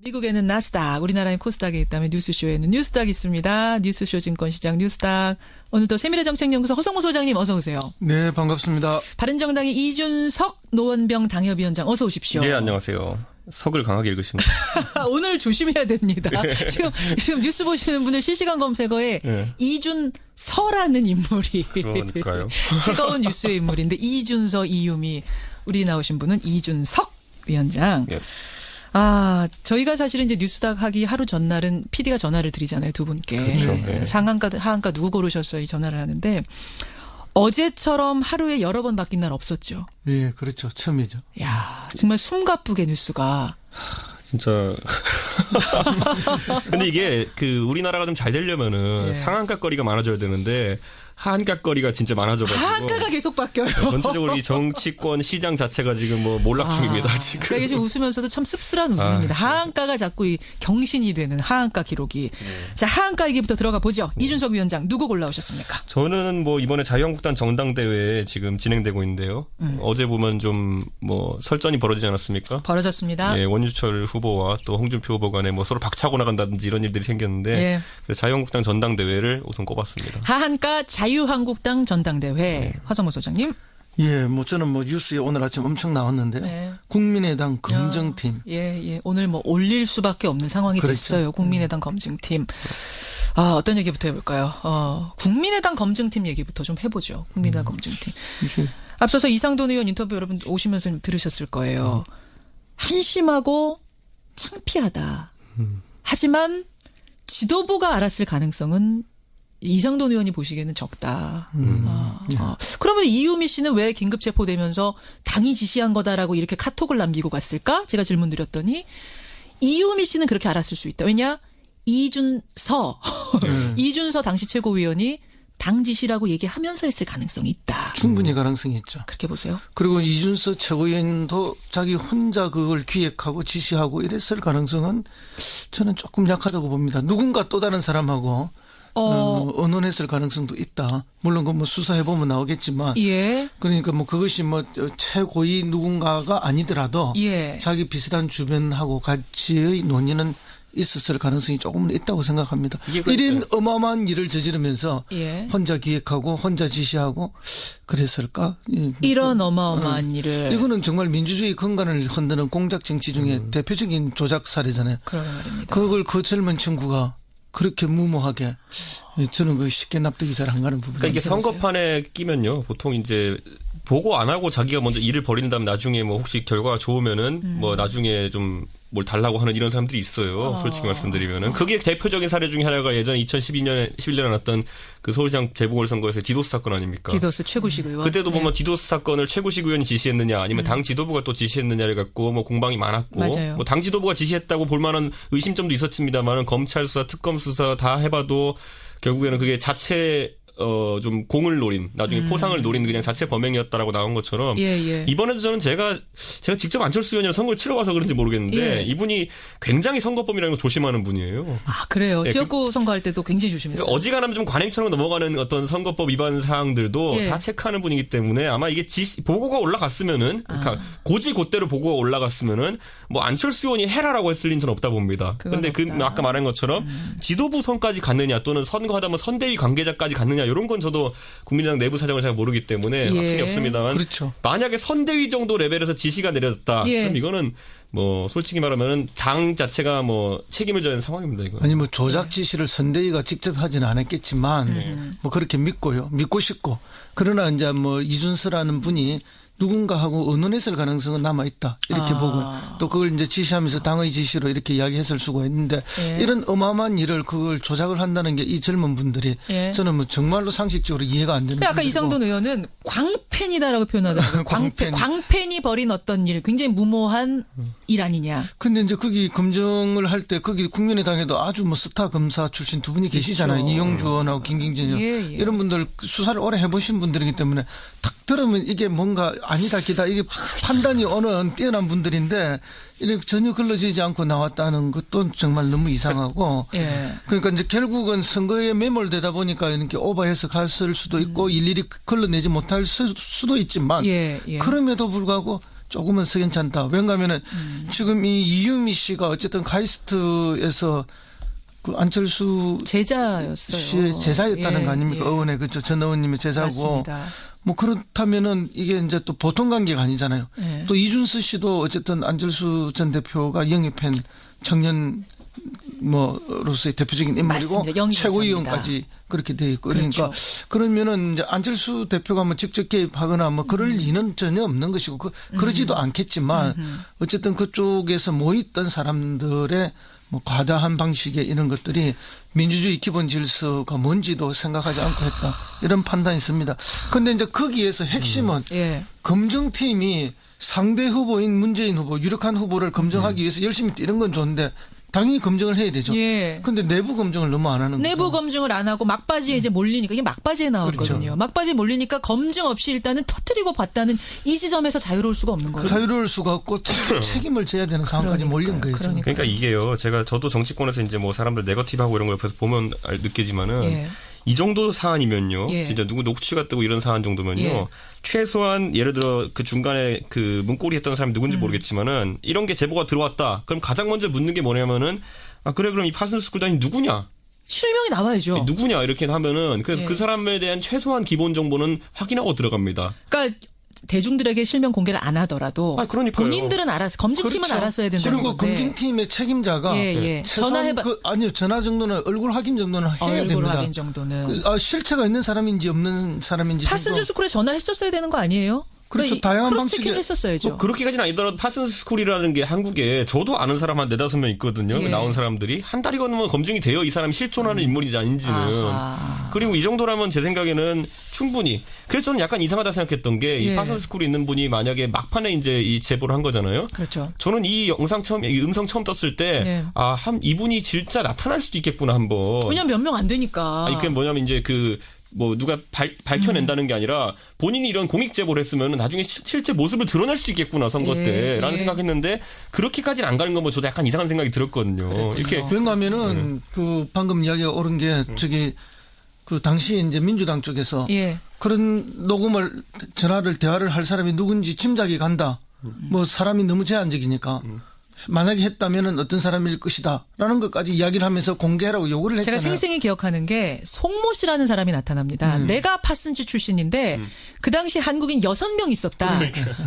미국에는 나스닥, 우리나라엔 코스닥이 있다면 뉴스쇼에는 뉴스닥이 있습니다. 뉴스쇼 증권시장 뉴스닥. 오늘도 세미래정책연구소 허성모 소장님 어서 오세요. 네, 반갑습니다. 바른정당의 이준석 노원병 당협위원장 어서 오십시오. 네, 안녕하세요. 석을 강하게 읽으십니다. 오늘 조심해야 됩니다. 지금 뉴스 보시는 분들 실시간 검색어에 네. 이준서라는 인물이. 그러니까요. 뜨거운 뉴스의 인물인데 이준서, 이유미. 우리 나오신 분은 이준석 위원장. 네. 저희가 사실은 이제 뉴스닥 하기 하루 전날은 PD가 전화를 드리잖아요, 두 분께. 그렇죠. 네. 상한가, 하한가 누구 고르셨어요? 이 전화를 하는데 어제처럼 하루에 여러 번 바뀐 날 없었죠. 예, 그렇죠. 처음이죠. 야, 정말 숨가쁘게 뉴스가. 진짜. 근데 이게 우리나라가 좀 잘 되려면은 예. 상한가 거리가 많아져야 되는데 하한가 거리가 진짜 많아져가지고. 하한가가 계속 바뀌어요. 전체적으로 이 정치권 시장 자체가 지금 뭐 몰락 중입니다, 지금. 그러니까 지금 웃으면서도 참 씁쓸한 웃음입니다. 하한가가 자꾸 이 경신이 되는 하한가 기록이. 자, 하한가 얘기부터 들어가 보죠. 이준석 위원장 누구 골라오셨습니까? 저는 뭐 이번에 자유한국당 전당대회 지금 진행되고 있는데요. 어제 보면 좀 뭐 설전이 벌어지지 않았습니까? 벌어졌습니다. 예, 원유철 후보와 또 홍준표 후보 간에 뭐 서로 박차고 나간다든지 이런 일들이 생겼는데 예. 그래서 자유한국당 전당대회를 우선 꼽았습니다. 하한가 자유한국당 전당대회. 화성모 소장님. 예, 뭐 저는 뭐 뉴스에 오늘 아침 엄청 나왔는데요. 네. 국민의당 검증팀. 예. 오늘 뭐 올릴 수밖에 없는 상황이 그렇죠. 됐어요. 국민의당 검증팀. 어떤 얘기부터 해볼까요? 국민의당 검증팀 얘기부터 좀 해보죠. 국민의당 검증팀. 앞서서 이상돈 의원 인터뷰 여러분 오시면서 들으셨을 거예요. 한심하고 창피하다. 하지만 지도부가 알았을 가능성은 이상돈 의원이 보시기에는 적다. 그러면 이유미 씨는 왜 긴급 체포되면서 당이 지시한 거다라고 이렇게 카톡을 남기고 갔을까? 제가 질문 드렸더니 이유미 씨는 그렇게 알았을 수 있다. 왜냐? 이준서 당시 최고위원이 당 지시라고 얘기하면서 했을 가능성이 있다. 충분히 가능성이 있죠. 그렇게 보세요. 그리고 이준서 최고위원도 자기 혼자 그걸 기획하고 지시하고 이랬을 가능성은 저는 조금 약하다고 봅니다. 누군가 또 다른 사람하고 언론했을 가능성도 있다. 물론 그 뭐 수사해보면 나오겠지만. 예. 그러니까 뭐 그것이 뭐 최고위 누군가가 아니더라도. 예. 자기 비슷한 주변하고 같이의 논의는 있었을 가능성이 조금은 있다고 생각합니다. 이런 어마어마한 일을 저지르면서. 예. 혼자 기획하고 혼자 지시하고 그랬을까? 이런 어마어마한 일을. 이거는 정말 민주주의 근간을 흔드는 공작 정치 중에 대표적인 조작 사례잖아요. 그런 말입니다. 그걸 그 젊은 친구가 그렇게 무모하게 저는 그 쉽게 납득이 잘 안 가는 부분이. 그러니까 이게 선거판에 끼면요. 보통 이제 보고 안 하고 자기가 먼저 일을 벌인 다음에 나중에 뭐 혹시 결과가 좋으면은 뭐 나중에 좀 뭘 달라고 하는 이런 사람들이 있어요. 솔직히 말씀드리면은. 그게 대표적인 사례 중에 하나가 예전 2011년에 났던 그 서울시장 재보궐선거에서 디도스 사건 아닙니까? 디도스 최구식 의원. 그때도 보면 디도스 사건을 최구식 의원이 지시했느냐 아니면 당 지도부가 또 지시했느냐를 갖고 뭐 공방이 많았고. 맞아요. 뭐 당 지도부가 지시했다고 볼 만한 의심점도 있었습니다만은 검찰 수사, 특검 수사 다 해봐도 결국에는 그게 자체 좀 공을 노린 나중에 포상을 노린 그냥 자체 범행이었다라고 나온 것처럼 이번에도 저는 제가 직접 안철수 의원이랑 선거를 치러 가서 그런지 모르겠는데 이분이 굉장히 선거법이라는 거 조심하는 분이에요. 아 그래요. 지역구 선거할 때도 굉장히 조심했어요. 어지간하면 좀 관행처럼 넘어가는 어떤 선거법 위반 사항들도 다 체크하는 분이기 때문에 아마 이게 보고가 올라갔으면은 그러니까 고지고대로 보고가 올라갔으면은 뭐 안철수 의원이 해라라고 했을 리는 없다 봅니다. 그런데 아까 말한 것처럼 지도부 선까지 갔느냐 또는 선거하다 뭐 선대위 관계자까지 갔느냐 이런 건 저도 국민의당 내부 사정을 잘 모르기 때문에 확신이 없습니다만 그렇죠. 만약에 선대위 정도 레벨에서 지시가 내려졌다. 그럼 이거는 뭐 솔직히 말하면은 당 자체가 뭐 책임을 져야 하는 상황입니다. 이거. 아니 뭐 조작 지시를 선대위가 직접 하지는 않았겠지만 뭐 그렇게 믿고 싶고 그러나 이제 뭐 이준서라는 분이 누군가 하고 의논했을 가능성은 남아있다. 이렇게 보고 또 그걸 이제 지시하면서 당의 지시로 이렇게 이야기했을 수가 있는데 이런 어마어마한 일을 그걸 조작을 한다는 게 이 젊은 분들이 저는 뭐 정말로 상식적으로 이해가 안 되는. 아까 이상돈 의원은 광팬이다라고 표현하더라고요. 광팬이 벌인 어떤 일, 굉장히 무모한 일 아니냐. 근데 이제 거기 검증을 할 때 거기 국민의당에도 아주 뭐 스타 검사 출신 두 분이 계시잖아요. 그렇죠. 이영주 의원하고 김경진 의원. 이런 분들 수사를 오래 해보신 분들이기 때문에 탁 들으면 이게 뭔가 아니다 기다 이게 판단이 어느 뛰어난 분들인데 이렇게 전혀 걸러지지 않고 나왔다는 것도 정말 너무 이상하고 그러니까 이제 결국은 선거에 매몰되다 보니까 이렇게 오버해서 갔을 수도 있고 일일이 걸러내지 못할 수도 있지만 그럼에도 불구하고 조금은 석연치 않다. 왜냐하면은 지금 이 이유미 씨가 어쨌든 카이스트에서 그 안철수 제자였어요. 씨의 제자였다는 거 아닙니까? 의원의 그죠. 전 의원님의 제자고. 맞습니다. 뭐 그렇다면은 이게 이제 또 보통 관계가 아니잖아요. 또 이준수 씨도 어쨌든 안철수 전 대표가 영입한 청년 뭐로서의 대표적인 인물이고 최고위원까지 그렇게 돼 있고 그러니까 그렇죠. 그러면은 이제 안철수 대표가 뭐 직접 개입하거나 뭐 그럴 리는 전혀 없는 것이고 그러지도 않겠지만 어쨌든 그쪽에서 모였던 사람들의 뭐 과다한 방식의 이런 것들이 민주주의 기본 질서가 뭔지도 생각하지 않고 했다 이런 판단이 있습니다. 그런데 이제 거기에서 핵심은 검증팀이 상대 후보인 문재인 후보 유력한 후보를 검증하기 위해서 열심히 뛰는 건 좋은데 당연히 검증을 해야 되죠. 그런데 내부 검증을 너무 안 하는 거죠. 내부 검증을 안 하고 막바지에 이제 몰리니까 이게 막바지에 나왔거든요. 그렇죠. 막바지에 몰리니까 검증 없이 일단은 터뜨리고 봤다는 이 지점에서 자유로울 수가 없는 거예요. 자유로울 수가 없고 책임을 져야 되는 상황까지 몰린 거예요. 그러니까 이게요. 저도 정치권에서 이제 뭐 사람들 네거티브하고 이런 거 옆에서 보면 느끼지만은 이 정도 사안이면요. 진짜 누구 녹취가 뜨고 이런 사안 정도면요. 최소한 예를 들어 그 중간에 그 문고리 했던 사람이 누군지 모르겠지만은 이런 게 제보가 들어왔다. 그럼 가장 먼저 묻는 게 뭐냐면은 그래 그럼 이 파슨스 스쿨단이 누구냐? 실명이 나와야죠. 누구냐 이렇게 하면은 그래서 그 사람에 대한 최소한 기본 정보는 확인하고 들어갑니다. 그러니까 대중들에게 실명 공개를 안 하더라도 본인들은 알아서 검증팀은 그렇죠. 알았어야 된다는 그리고 건데. 검증팀의 책임자가 전화해봐. 아니요 전화 정도는 얼굴 확인 정도는 해야 됩니다. 얼굴 확인 정도는. 실체가 있는 사람인지 없는 사람인지. 파슨스 스쿨에 전화했었어야 되는 거 아니에요? 그렇죠. 다양한 방식에 했었어야죠. 뭐 그렇게까지는 아니더라도 파슨스 스쿨이라는 게 한국에 저도 아는 사람 한 4-5명 있거든요. 나온 사람들이 한 달이 건너면 검증이 돼요. 이 사람이 실존하는 인물인지 아닌지는. 그리고 이 정도라면 제 생각에는 충분히. 그래서 저는 약간 이상하다 생각했던 게 이 파슨스 스쿨에 있는 분이 만약에 막판에 이제 이 제보를 한 거잖아요. 그렇죠. 저는 이 음성 처음 떴을 때 이분이 진짜 나타날 수도 있겠구나 한번. 왜냐면 몇 명 안 되니까. 그게 뭐냐면 이제 뭐 누가 밝혀낸다는 게 아니라 본인이 이런 공익 제보를 했으면 나중에 실제 모습을 드러낼 수도 있겠구나 선거 때라는 생각했는데 그렇게까지는 안 가는 건 뭐 저도 약간 이상한 생각이 들었거든요. 이렇게 왜냐하면은 그 방금 이야기가 옳은 게 그 당시 이제 민주당 쪽에서 그런 녹음을 대화를 할 사람이 누군지 짐작이 간다. 뭐 사람이 너무 제한적이니까. 만약에 했다면은 어떤 사람일 것이다라는 것까지 이야기를 하면서 공개하라고 요구를 했잖아요. 제가 생생히 기억하는 게 송모 씨라는 사람이 나타납니다. 내가 파슨스 출신인데 그 당시 한국인 6명 있었다.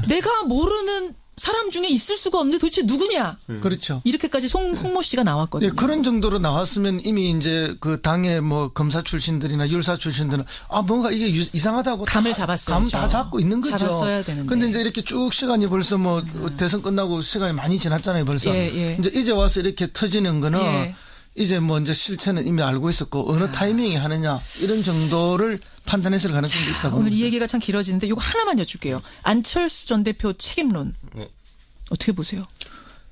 내가 모르는 사람 중에 있을 수가 없는데 도대체 누구냐? 그렇죠. 이렇게까지 송모 씨가 나왔거든요. 그런 정도로 나왔으면 이미 이제 그 당의 뭐 검사 출신들이나 율사 출신들은 뭔가 이게 이상하다고 감을 잡았어요. 감 다 잡고 있는 거죠. 잡았어야 되는데. 근데 이제 이렇게 쭉 시간이 벌써 뭐 대선 끝나고 시간이 많이 지났잖아요, 벌써. 이제 와서 이렇게 터지는 거는 이제 뭐 이제 실체는 이미 알고 있었고 어느 타이밍에 하느냐 이런 정도를 판단해서 가능성이 있다고. 오늘 이 얘기가 참 길어지는데 이거 하나만 여쭐게요. 안철수 전 대표 책임론 어떻게 보세요?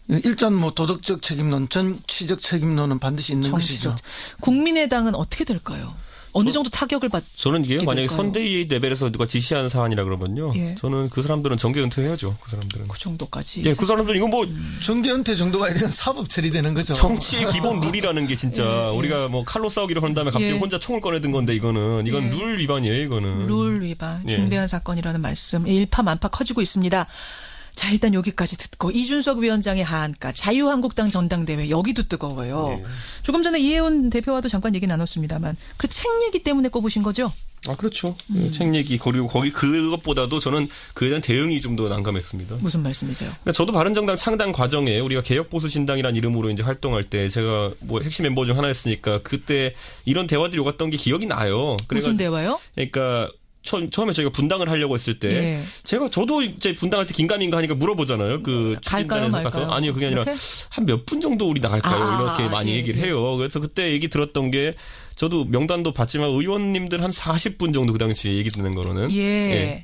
일단 뭐 도덕적 책임론, 정치적 책임론은 반드시 있는 것이죠. 국민의당은 어떻게 될까요? 어느 정도 타격을 저는 이게 만약에 선대위 레벨에서 누가 지시하는 사안이라 그러면요. 저는 그 사람들은 정계 은퇴해야죠. 그 사람들은. 그 정도까지. 그 사람들은 이건 뭐 정계 은퇴 정도가 아니라 사법 처리되는 거죠. 정치의 기본 룰이라는 게 진짜 우리가 뭐 칼로 싸우기로 한 다음에 갑자기 혼자 총을 꺼내든 건데 이건 룰 위반이에요. 이거는. 룰 위반. 중대한 사건이라는 말씀. 일파만파 커지고 있습니다. 자, 일단 여기까지 듣고 이준석 위원장의 하한가 자유한국당 전당대회 여기도 뜨거워요. 조금 전에 이혜원 대표와도 잠깐 얘기 나눴습니다만 그 책 얘기 때문에 꼽으신 거죠? 그렇죠. 책 얘기 그리고 거기 그것보다도 저는 그에 대한 대응이 좀 더 난감했습니다. 무슨 말씀이세요? 그러니까 저도 바른정당 창당 과정에 우리가 개혁보수신당이라는 이름으로 이제 활동할 때 제가 뭐 핵심 멤버 중 하나였으니까 그때 이런 대화들이 오갔던 게 기억이 나요. 무슨 대화요? 그러니까 처음에 저희가 분당을 하려고 했을 때 저도 이제 분당할 때 긴가민가 하니까 물어보잖아요. 그 갈까요, 가서 아니요 그게 아니라 한 몇 분 정도 우리 나갈까요? 이렇게 많이 얘기를 해요. 그래서 그때 얘기 들었던 게 저도 명단도 봤지만 의원님들 한 40분 정도 그 당시에 얘기 듣는 거로는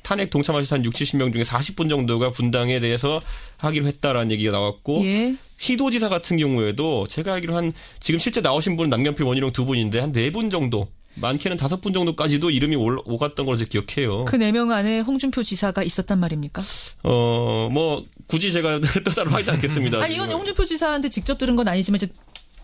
탄핵 동참하신 한 60-70명 중에 40분 정도가 분당에 대해서 하기로 했다라는 얘기가 나왔고 시도지사 같은 경우에도 제가 알기로 한 지금 실제 나오신 분은 남경필 원희룡 2분인데 한 4분 정도 많게는 5분 정도까지도 이름이 오갔던 걸로 제가 기억해요. 그 4명 안에 홍준표 지사가 있었단 말입니까? 뭐 굳이 제가 따로 하지 않겠습니다. 아니 이건 홍준표 지사한테 직접 들은 건 아니지만 이제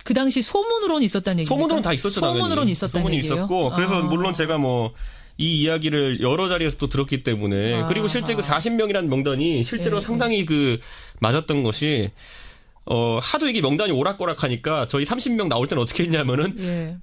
그 당시 소문으로는 있었다는 얘기입니까? 소문으로는 다 있었죠. 소문으로는 있었다는 소문이 얘기예요? 있었고 그래서 물론 제가 뭐 이 이야기를 여러 자리에서 또 들었기 때문에 그리고 실제 그 40명이라는 명단이 실제로 상당히 그 맞았던 것이 하도 이게 명단이 오락가락하니까 저희 30명 나올 때는 어떻게 했냐면은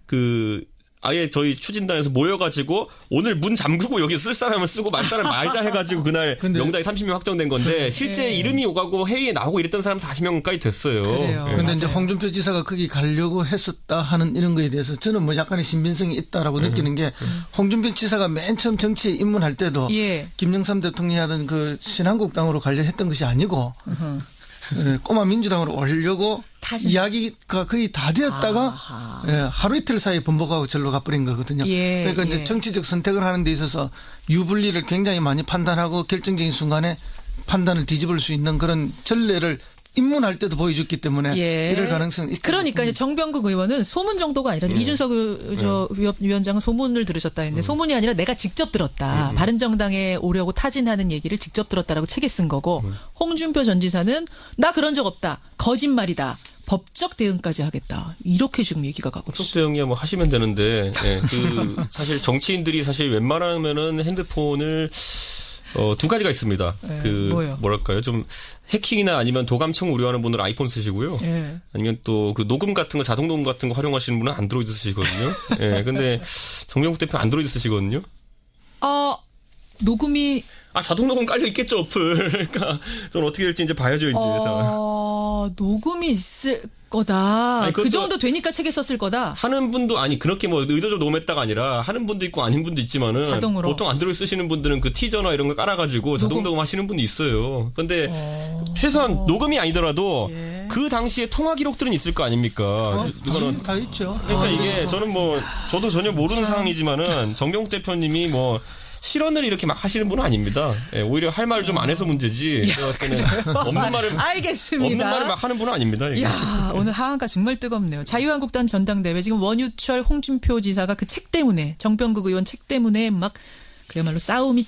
아예 저희 추진단에서 모여가지고 오늘 문 잠그고 여기 쓸 사람을 쓰고 말 사람 말자 해가지고 그날 명단이 30명 확정된 건데 실제 이름이 오가고 회의에 나오고 이랬던 사람 40명까지 됐어요. 그런데 이제 홍준표 지사가 거기 가려고 했었다 하는 이런 거에 대해서 저는 뭐 약간의 신빙성이 있다라고 느끼는 게 홍준표 지사가 맨 처음 정치에 입문할 때도 김영삼 대통령이 하던 그 신한국당으로 가려 했던 것이 아니고 꼬마 민주당으로 오려고 이야기가 거의 다 되었다가 하루 이틀 사이에 번복하고 절로 가버린 거거든요. 그러니까 이제 정치적 선택을 하는 데 있어서 유불리를 굉장히 많이 판단하고 결정적인 순간에 판단을 뒤집을 수 있는 그런 전례를 입문할 때도 보여줬기 때문에 이럴 가능성이 있다. 그러니까 이제 정병국 의원은 소문 정도가 아니라 이준석 위원장은 소문을 들으셨다 했는데 소문이 아니라 내가 직접 들었다. 바른정당에 오려고 타진하는 얘기를 직접 들었다라고 책에 쓴 거고 홍준표 전 지사는 나 그런 적 없다. 거짓말이다. 법적 대응까지 하겠다. 이렇게 지금 얘기가 가고 있어요. 법적 대응이야 뭐 하시면 되는데 사실 정치인들이 사실 웬만하면은 핸드폰을 두 가지가 있습니다. 뭐요? 뭐랄까요? 좀 해킹이나 아니면 도감청 우려하는 분들은 아이폰 쓰시고요. 아니면 또 그 녹음 같은 거, 자동 녹음 같은 거 활용하시는 분은 안드로이드 쓰시거든요. 근데 정병국 대표 안드로이드 쓰시거든요. 녹음이 자동 녹음 깔려 있겠죠, 어플. 그러니까 전 어떻게 될지 이제 봐야죠, 이제. 녹음이 있을 거다. 그 정도 되니까 책에 썼을 거다. 하는 분도 그렇게 뭐 의도적으로 녹음했다가 아니라 하는 분도 있고 아닌 분도 있지만은 자동으로. 보통 안드로이드 쓰시는 분들은 그 티저나 이런 거 깔아가지고 자동 녹음 하시는 분도 있어요. 근데 최소한 녹음이 아니더라도 그 당시에 통화 기록들은 있을 거 아닙니까? 이거는 다 있죠. 그러니까 이게 저는 저도 전혀 모르는 상황이지만은 정병국 대표님이 실언을 이렇게 막 하시는 분은 아닙니다. 오히려 할 말을 좀 안 해서 문제지. 없는 말을 알겠습니다. 없는 말을 막 하는 분은 아닙니다. 이게. 야, 오늘 하한가 정말 뜨겁네요. 자유한국당 전당대회 지금 원유철 홍준표 지사가 그 책 때문에 정병국 의원 책 때문에 막 그야말로 싸움이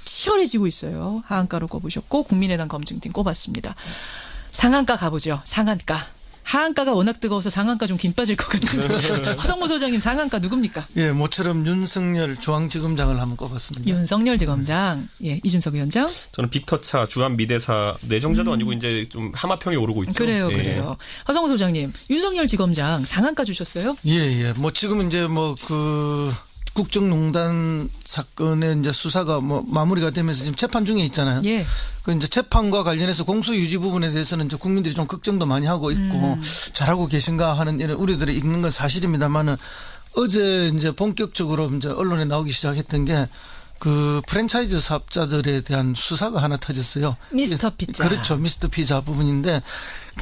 치열해지고 있어요. 하한가로 꼽으셨고 국민의당 검증팀 꼽았습니다. 상한가 가보죠. 상한가. 하한가가 워낙 뜨거워서 상한가 좀 김 빠질 것 같은데. 허성모 소장님 상한가 누굽니까? 모처럼 윤석열 중앙지검장을 한번 꼽았습니다. 윤석열 지검장. 이준석 위원장. 저는 빅터차, 주한미대사 내정자도 아니고 이제 좀 하마평이 오르고 있죠. 그래요. 허성모 소장님, 윤석열 지검장 상한가 주셨어요? 지금은 이제 국정농단 사건의 이제 수사가 마무리가 되면서 지금 재판 중에 있잖아요. 그 이제 재판과 관련해서 공소유지 부분에 대해서는 이제 국민들이 좀 걱정도 많이 하고 있고 잘하고 계신가 하는 이런 우려들이 있는 건 사실입니다만은 어제 이제 본격적으로 이제 언론에 나오기 시작했던 게 그 프랜차이즈 사업자들에 대한 수사가 하나 터졌어요. 미스터 피자. 그렇죠. 미스터 피자 부분인데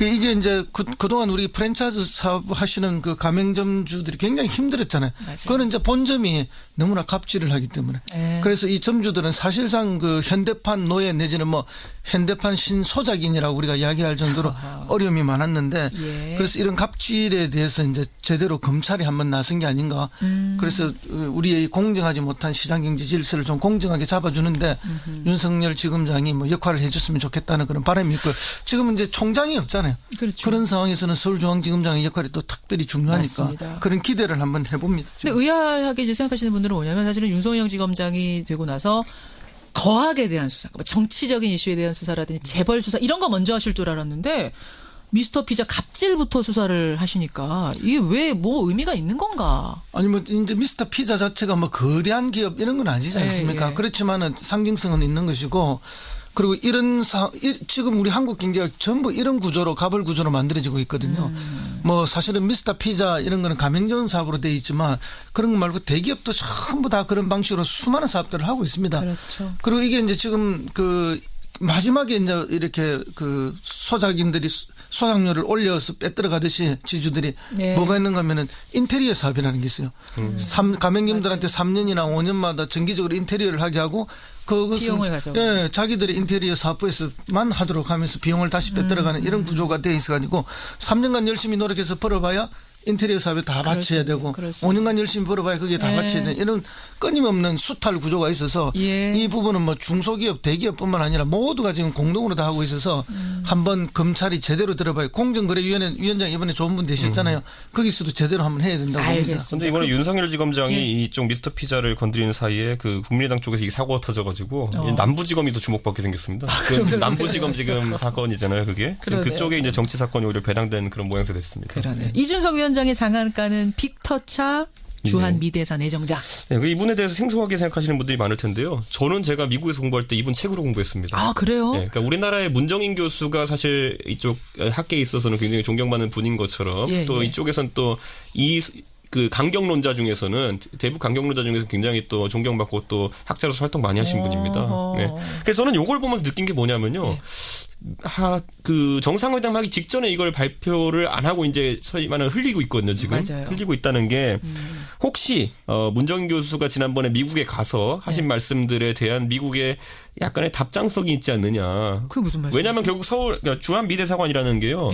이게 이제 그동안 우리 프랜차이즈 사업 하시는 그 가맹점주들이 굉장히 힘들었잖아요. 맞아요. 그거는 이제 본점이 너무나 갑질을 하기 때문에. 그래서 이 점주들은 사실상 그 현대판 노예 내지는 현대판 신소작인이라고 우리가 이야기할 정도로 어려움이 많았는데 그래서 이런 갑질에 대해서 이제 제대로 검찰이 한번 나선 게 아닌가. 그래서 우리의 공정하지 못한 시장경제 질서를 좀 공정하게 잡아주는데 윤석열 지검장이 역할을 해줬으면 좋겠다는 그런 바람이 있고요. 지금은 이제 총장이 없잖아요. 그렇죠. 그런 상황에서는 서울중앙지검장의 역할이 또 특별히 중요하니까 맞습니다. 그런 기대를 한번 해봅니다. 근데 의아하게 이제 생각하시는 분들은 뭐냐면 사실은 윤석열 지검장이 되고 나서 거학에 대한 수사, 정치적인 이슈에 대한 수사라든지 재벌 수사 이런 거 먼저 하실 줄 알았는데 미스터 피자 갑질부터 수사를 하시니까 이게 왜 의미가 있는 건가? 이제 미스터 피자 자체가 거대한 기업 이런 건 아니지 않습니까? 그렇지만은 상징성은 있는 것이고 그리고 지금 우리 한국 경제가 전부 이런 구조로 가벌 구조로 만들어지고 있거든요. 사실은 미스터 피자 이런 거는 가맹점 사업으로 되어 있지만 그런 거 말고 대기업도 전부 다 그런 방식으로 수많은 사업들을 하고 있습니다. 그렇죠. 그리고 이게 이제 지금 마지막에 이제 이렇게 소작인들이 소작료를 올려서 빼들어가듯이 지주들이 뭐가 있는가 하면은 인테리어 사업이라는 게 있어요. 가맹점들한테 3년이나 5년마다 정기적으로 인테리어를 하게 하고 그것은 비용을 가져. 자기들의 인테리어 사업부에서만 하도록 하면서 비용을 다시 빼들어가는 이런 구조가 돼 있어가지고 3년간 열심히 노력해서 벌어봐야 인테리어 사업에 다 바쳐야 되고 5년간 열심히 벌어봐야 그게 다 바쳐야 되는 이런 끊임없는 수탈 구조가 있어서 이 부분은 뭐 중소기업 대기업뿐만 아니라 모두가 지금 공동으로 다 하고 있어서 한번 검찰이 제대로 들어봐야 공정거래위원회 위원장 이번에 좋은 분 되셨잖아요. 거기서도 제대로 한번 해야 된다고 봅니다. 그런데 이번에 윤석열 지검장이 이쪽 미스터 피자를 건드리는 사이에 그 국민의당 쪽에서 이 사고가 터져가지고 남부지검이 더 주목받게 생겼습니다. 그 남부지검 지금 사건이잖아요, 그게. 그쪽에 이제 정치 사건이 오히려 배당된 그런 모양새 됐습니다. 그러네. 이준석 위원장의 장안가는 빅터차 주한 미대사 내정자. 네, 이분에 대해서 생소하게 생각하시는 분들이 많을 텐데요. 저는 제가 미국에서 공부할 때 이분 책으로 공부했습니다. 아, 그래요? 네, 그러니까 우리나라의 문정인 교수가 사실 이쪽 학계에 있어서는 굉장히 존경받는 분인 것처럼 또 이쪽에선 또 그 강경론자 중에서는 대북 강경론자 중에서 굉장히 또 존경받고 또 학자로서 활동 많이 하신 분입니다. 네. 그래서 저는 이걸 보면서 느낀 게 뭐냐면요. 그 정상회담 하기 직전에 이걸 발표를 안 하고 이제 소위 말하는 흘리고 있거든요, 지금. 맞아요. 흘리고 있다는 게 혹시 문정인 교수가 지난번에 미국에 가서 하신 말씀들에 대한 미국의 약간의 답장성이 있지 않느냐. 그게 무슨 말씀이세요? 왜냐하면 결국 그러니까 주한 미대사관이라는 게요.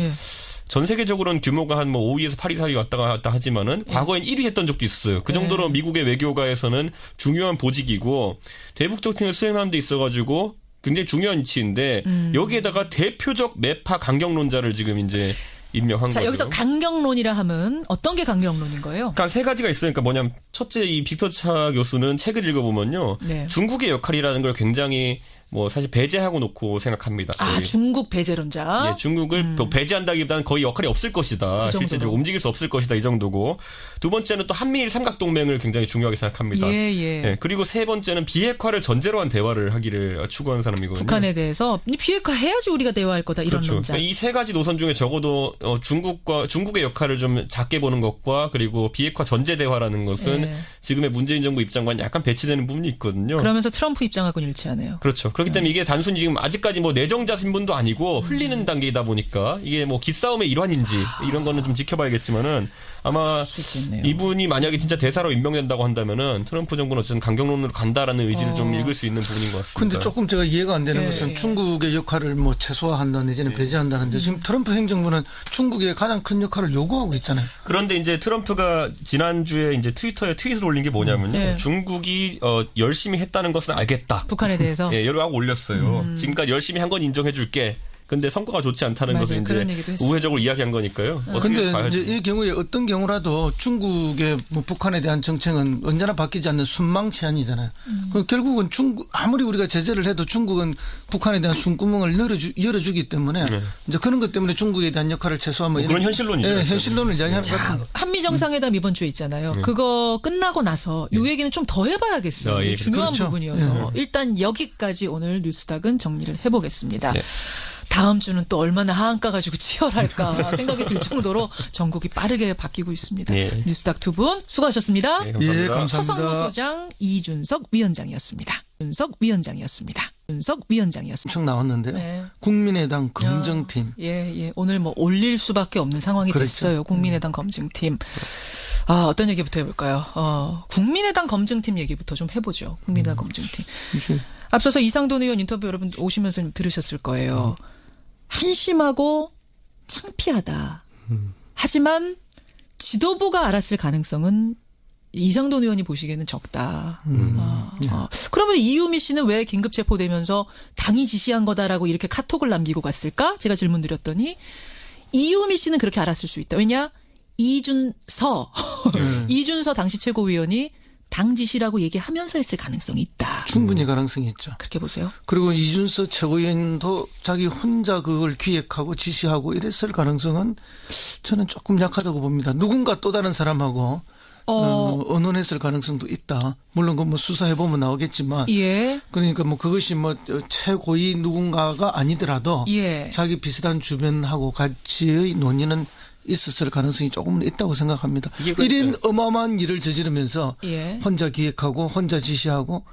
전 세계적으로는 규모가 한 뭐 5위에서 8위 사이 왔다 갔다 하지만은 과거엔 1위 했던 적도 있어요. 그 정도로 미국의 외교가에서는 중요한 보직이고 대북 정책을 수행하는 데 있어가지고 굉장히 중요한 위치인데 여기에다가 대표적 매파 강경론자를 지금 이제 임명한 거죠. 여기서 강경론이라 하면 어떤 게 강경론인 거예요? 그러니까 세 가지가 있어요. 그러니까 뭐냐면 첫째 이 빅터차 교수는 책을 읽어보면요. 중국의 역할이라는 걸 굉장히 뭐 사실 배제하고 놓고 생각합니다. 아, 중국 배제론자. 중국을 배제한다기보다는 거의 역할이 없을 것이다. 실제적으로 움직일 수 없을 것이다. 이 정도고. 두 번째는 또 한미일 삼각동맹을 굉장히 중요하게 생각합니다. 그리고 세 번째는 비핵화를 전제로 한 대화를 하기를 추구하는 사람이거든요. 북한에 대해서 비핵화 해야지 우리가 대화할 거다. 이런 논자. 이 세 가지 노선 중에 적어도 중국의 역할을 좀 작게 보는 것과 그리고 비핵화 전제 대화라는 것은 지금의 문재인 정부 입장과는 약간 배치되는 부분이 있거든요. 그러면서 트럼프 입장하고는 일치하네요. 그렇죠. 그렇기 때문에 이게 단순히 지금 아직까지 뭐 내정자 신분도 아니고 흘리는 단계이다 보니까 이게 뭐 기싸움의 일환인지 이런 거는 좀 지켜봐야겠지만은 아마 이분이 만약에 진짜 대사로 임명된다고 한다면은 트럼프 정부는 어쨌든 강경론으로 간다라는 의지를 좀 읽을 수 있는 부분인 것 같습니다. 근데 조금 제가 이해가 안 되는 것은 중국의 역할을 뭐 최소화한다 내지는 배제한다는데 지금 트럼프 행정부는 중국의 가장 큰 역할을 요구하고 있잖아요. 그런데 이제 트럼프가 지난주에 이제 트위터에 트윗을 올린 게 뭐냐면요. 중국이 열심히 했다는 것은 알겠다. 북한에 대해서. 여러 하고 올렸어요. 지금까지 열심히 한 건 인정해 줄게. 근데 성과가 좋지 않다는 것을 이제 우회적으로 이야기한 거니까요. 그런데 이제 이 경우에 어떤 경우라도 중국의 뭐 북한에 대한 정책은 언제나 바뀌지 않는 순망치안이잖아요. 결국은 아무리 우리가 제재를 해도 중국은 북한에 대한 숨구멍을 열어주기 때문에 이제 그런 것 때문에 중국에 대한 역할을 최소화하면 그런 현실론이죠. 현실론을 이야기하는 것 같습니다. 한미 정상회담 이번 주에 있잖아요. 그거 끝나고 나서 이 얘기는 좀 더 해봐야겠어요. 중요한 부분이어서 일단 여기까지 오늘 뉴스닥은 정리를 해보겠습니다. 다음 주는 또 얼마나 하한가 가지고 치열할까 생각이 들 정도로 전국이 빠르게 바뀌고 있습니다. 뉴스닥 두 분 수고하셨습니다. 감사합니다. 허성무 소장, 이준석 위원장이었습니다. 엄청 나왔는데요. 국민의당 검증팀. 오늘 뭐 올릴 수밖에 없는 상황이 됐어요. 국민의당 검증팀. 어떤 얘기부터 해볼까요? 국민의당 검증팀 얘기부터 좀 해보죠. 국민의당 검증팀. 앞서서 이상돈 의원 인터뷰 여러분 오시면서 들으셨을 거예요. 한심하고 창피하다. 하지만 지도부가 알았을 가능성은 이상돈 의원이 보시기에는 적다. 그러면 이유미 씨는 왜 긴급 체포되면서 당이 지시한 거다라고 이렇게 카톡을 남기고 갔을까? 제가 질문 드렸더니 이유미 씨는 그렇게 알았을 수 있다. 왜냐? 이준서 당시 최고위원이 당 지시라고 얘기하면서 했을 가능성이 있다. 충분히 가능성이 있죠. 그렇게 보세요. 그리고 이준서 최고위원도 자기 혼자 그걸 기획하고 지시하고 이랬을 가능성은 저는 조금 약하다고 봅니다. 누군가 또 다른 사람하고 언론했을 가능성도 있다. 물론 그 뭐 수사해보면 나오겠지만. 그러니까 뭐 그것이 뭐 최고위 누군가가 아니더라도 자기 비슷한 주변하고 같이의 논의는 있었을 가능성이 조금은 있다고 생각합니다. 이런 어마어마한 일을 저지르면서 혼자 기획하고 혼자 지시하고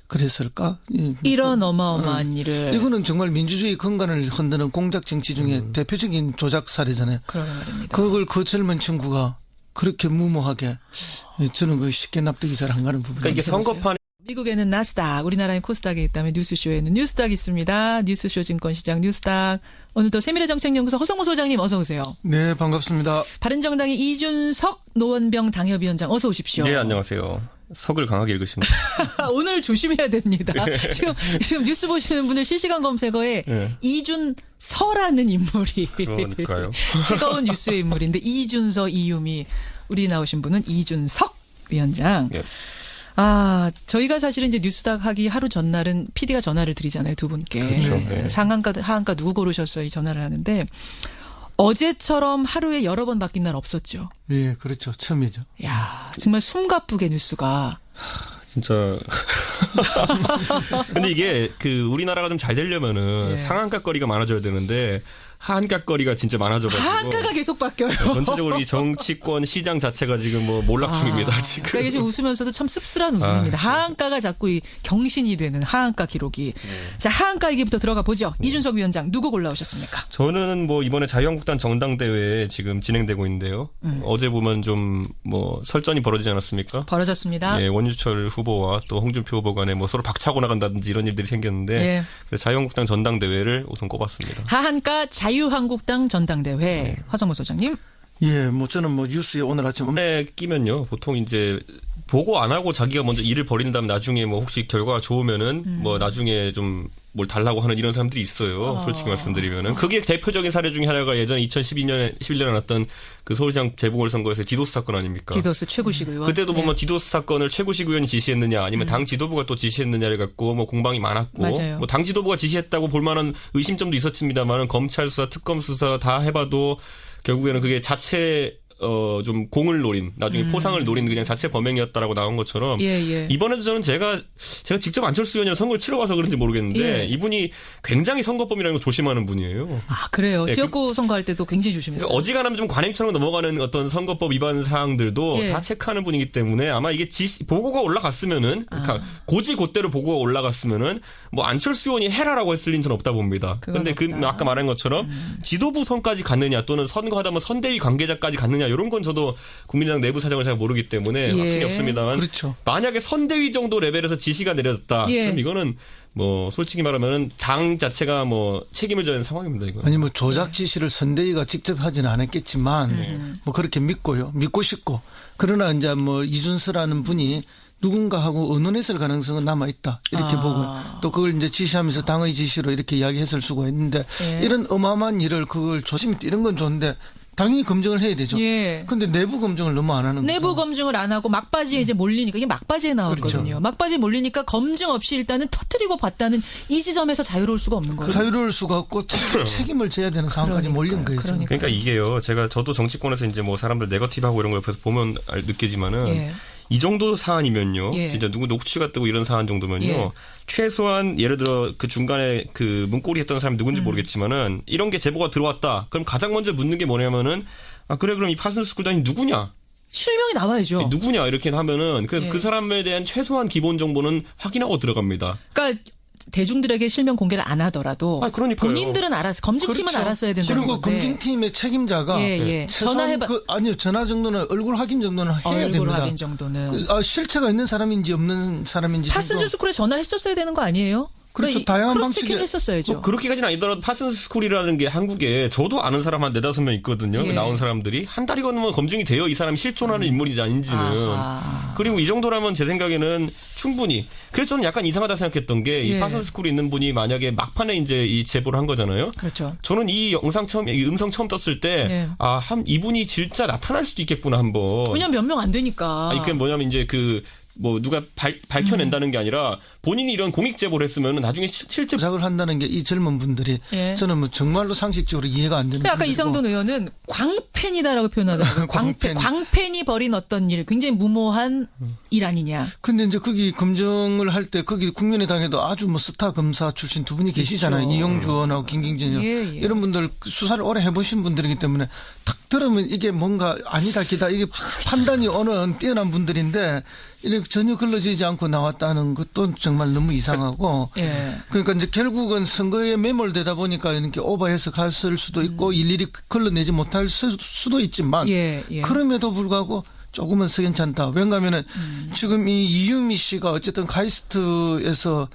그랬을까? 이런 어마어마한 일을. 이거는 정말 민주주의 근간을 흔드는 공작 정치 중에 대표적인 조작 사례잖아요. 그런 말입니다. 그걸 그 젊은 친구가 그렇게 무모하게 저는 쉽게 납득이 잘 안 가는 부분이. 그러니까 이게 선거판 미국에는 나스닥, 우리나라엔 코스닥이 있다면 뉴스쇼에는 뉴스닥이 있습니다. 뉴스쇼 증권시장 뉴스닥. 오늘도 세밀의 정책연구소 허성무 소장님 어서 오세요. 네, 반갑습니다. 바른정당의 이준석 노원병 당협위원장 어서 오십시오. 네, 안녕하세요. 석을 강하게 읽으십니다. 오늘 조심해야 됩니다. 지금 뉴스 보시는 분들 실시간 검색어에 네. 이준서라는 인물이. 그러니까요. 뜨거운 뉴스의 인물인데 이준서 이유미. 우리 나오신 분은 이준석 위원장. 네. 아, 저희가 사실은 이제 뉴스닥 하기 하루 전날은 PD가 전화를 드리잖아요, 두 분께. 그렇죠. 네. 상한가, 하한가 누구 고르셨어요? 이 전화를 하는데 어제처럼 하루에 여러 번 바뀐 날 없었죠. 예, 그렇죠. 처음이죠. 야, 정말 숨가쁘게 뉴스가. 진짜. 근데 이게 우리나라가 좀 잘 되려면은 예. 상한가 거리가 많아져야 되는데 하한가 거리가 진짜 많아져가지고. 하한가가 계속 바뀌어요. 전체적으로 이 정치권 시장 자체가 지금 뭐 몰락 중입니다, 지금. 그러니까 지금 웃으면서도 참 씁쓸한 웃음입니다. 하한가가 자꾸 이 경신이 되는 하한가 기록이. 자, 하한가 얘기부터 들어가 보죠. 이준석 위원장 누구 골라오셨습니까? 저는 뭐 이번에 자유한국당 전당대회 지금 진행되고 있는데요. 어제 보면 좀 뭐 설전이 벌어지지 않았습니까? 벌어졌습니다. 예, 원유철 후보와 또 홍준표 후보 간에 뭐 서로 박차고 나간다든지 이런 일들이 생겼는데 예. 그래서 자유한국당 전당대회를 우선 꼽았습니다. 하한가 자유한국당 전당대회. 네. 화성무 소장님. 예, 뭐 저는 뭐 뉴스에 오늘 아침 에 끼면요. 보통 이제 보고 안 하고 자기가 먼저 일을 벌인 다음 나중에 뭐 혹시 결과가 좋으면은 뭐 나중에 좀 뭘 달라고 하는 이런 사람들이 있어요. 솔직히 말씀드리면은. 그게 대표적인 사례 중에 하나가 예전 2011년에 났던 그 서울시장 재보궐선거에서 디도스 사건 아닙니까? 디도스 최구식 의원. 그때도 보면 디도스 사건을 최구식 의원이 지시했느냐 아니면 당 지도부가 또 지시했느냐를 갖고 뭐 공방이 많았고. 맞아요. 뭐 당 지도부가 지시했다고 볼 만한 의심점도 있었습니다만은 검찰 수사, 특검 수사 다 해봐도 결국에는 그게 자체 좀 공을 노린 나중에 포상을 노린 그냥 자체 범행이었다라고 나온 것처럼 예. 이번에도 저는 제가 직접 안철수 의원이랑 선거를 치러봐서 그런지 모르겠는데 예. 이분이 굉장히 선거법이라는 거 조심하는 분이에요. 아 그래요? 네, 지역구 선거할 때도 굉장히 조심했어요. 어지간하면 좀 관행처럼 넘어가는 어떤 선거법 위반 사항들도 다 체크하는 분이기 때문에 아마 이게 보고가 올라갔으면은 그러니까 고지고대로 보고가 올라갔으면은 뭐 안철수 의원이 해라라고 했을 리는 저는 없다 봅니다. 그런데 아까 말한 것처럼 지도부 선까지 갔느냐 또는 선거하다 보면 선대위 관계자까지 갔느냐 이런 건 저도 국민의당 내부 사정을 잘 모르기 때문에 확신이 없습니다만 그렇죠. 만약에 선대위 정도 레벨에서 지시가 내려졌다. 그럼 이거는 뭐 솔직히 말하면 당 자체가 뭐 책임을 져야 하는 상황입니다. 이거. 아니 뭐 조작 지시를 선대위가 직접 하지는 않았겠지만 뭐 그렇게 믿고 싶고 그러나 이제 뭐 이준서라는 분이 누군가하고 의논했을 가능성은 남아있다. 이렇게 보고 또 그걸 이제 지시하면서 당의 지시로 이렇게 이야기했을 수가 있는데 이런 어마어마한 일을 그걸 조심히 이런 건 좋은데 당연히 검증을 해야 되죠. 그런데 내부 검증을 너무 안 하는 거죠. 내부 검증을 안 하고 막바지에 이제 몰리니까 이게 막바지에 나왔거든요. 그렇죠. 막바지에 몰리니까 검증 없이 일단은 터뜨리고 봤다는 이 지점에서 자유로울 수가 없는 거예요. 자유로울 수가 없고 책임을 져야 되는 상황까지 몰린 거예요. 그러니까 이게요. 저도 정치권에서 이제 뭐 사람들 네거티브하고 이런 거 옆에서 보면 느끼지만은 이 정도 사안이면요. 진짜 누구 녹취가 뜨고 이런 사안 정도면요. 최소한 예를 들어 그 중간에 그 문고리 했던 사람이 누군지 모르겠지만은 이런 게 제보가 들어왔다. 그럼 가장 먼저 묻는 게 뭐냐면은 그래 그럼 이 파슨스쿨단이 누구냐? 실명이 나와야죠. 누구냐 이렇게 하면은 그래서 그 사람에 대한 최소한 기본 정보는 확인하고 들어갑니다. 그러니까 대중들에게 실명 공개를 안 하더라도 본인들은 검증팀은 그렇죠. 알았어야 된다는 건데. 그리고 검증팀의 책임자가 전화해봐. 전화 정도는 얼굴 확인 정도는 해야 됩니다. 얼굴 확인 정도는. 실체가 있는 사람인지 없는 사람인지. 파슨스쿨에 전화했었어야 되는 거 아니에요? 그렇죠. 다양한 방식이 했었어야죠. 뭐 그렇게까지는 아니더라도 파슨스쿨이라는 게 한국에 저도 아는 사람 한 4-5명 있거든요. 나온 사람들이 한 달이 건너면 검증이 돼요. 이 사람이 실존하는 인물인지 아닌지는. 그리고 이 정도라면 제 생각에는 충분히. 그래서 저는 약간 이상하다 생각했던 게 이 파슨스쿨에 있는 분이 만약에 막판에 이제 이 제보를 한 거잖아요. 그렇죠. 저는 이 음성 처음 떴을 때 이분이 진짜 나타날 수도 있겠구나 한번. 왜냐면 몇 명 안 되니까. 그게 뭐냐면 이제 누가 밝혀낸다는 게 아니라 본인이 이런 공익 제보를 했으면 나중에 실제 조작을 한다는 게 이 젊은 분들이 저는 뭐 정말로 상식적으로 이해가 안 되는. 아까 이상돈 의원은 광팬이다라고 표현하더라고요. 광팬이 벌인 어떤 일, 굉장히 무모한 일 아니냐. 근데 이제 거기 검증을 할 때 거기 국민의당에도 아주 뭐 스타 검사 출신 두 분이 계시잖아요. 그렇죠. 이영주 의원하고 김경진 의원. 이런 분들 수사를 오래 해보신 분들이기 때문에 딱 들으면 이게 뭔가 아니다 기다 이게 판단이 오는 뛰어난 분들인데 이렇게 전혀 걸러지지 않고 나왔다는 것도 정말 너무 이상하고 그러니까 이제 결국은 선거에 매몰되다 보니까 이렇게 오버해서 갔을 수도 있고 일일이 걸러내지 못할 수도 있지만 그럼에도 불구하고 조금은 석연찮다. 왜냐하면은 지금 이 이유미 씨가 어쨌든 카이스트에서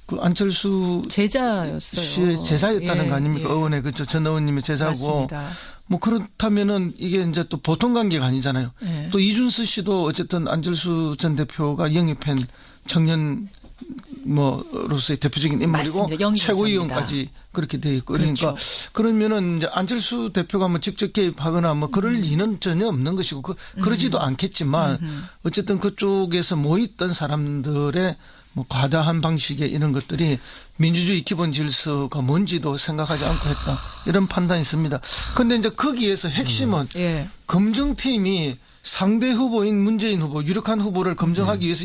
그 안철수 제자였어요. 씨의 제자였다는 거 아닙니까? 의원의 그죠. 전 의원님의 제자고. 맞습니다. 뭐 그렇다면은 이게 이제 또 보통 관계가 아니잖아요. 또 이준수 씨도 어쨌든 안철수 전 대표가 영입한 청년 뭐로서의 대표적인 인물이고 최고위원까지 그렇게 돼 있고 그러니까 그렇죠. 그러면은 이제 안철수 대표가 뭐 직접 개입하거나 뭐 그럴 리는 전혀 없는 것이고 그러지도 않겠지만 어쨌든 그쪽에서 모였던 사람들의 뭐 과다한 방식의 이런 것들이 민주주의 기본 질서가 뭔지도 생각하지 않고 했다. 이런 판단이 있습니다. 그런데 이제 거기에서 핵심은 검증팀이 상대 후보인 문재인 후보, 유력한 후보를 검증하기 위해서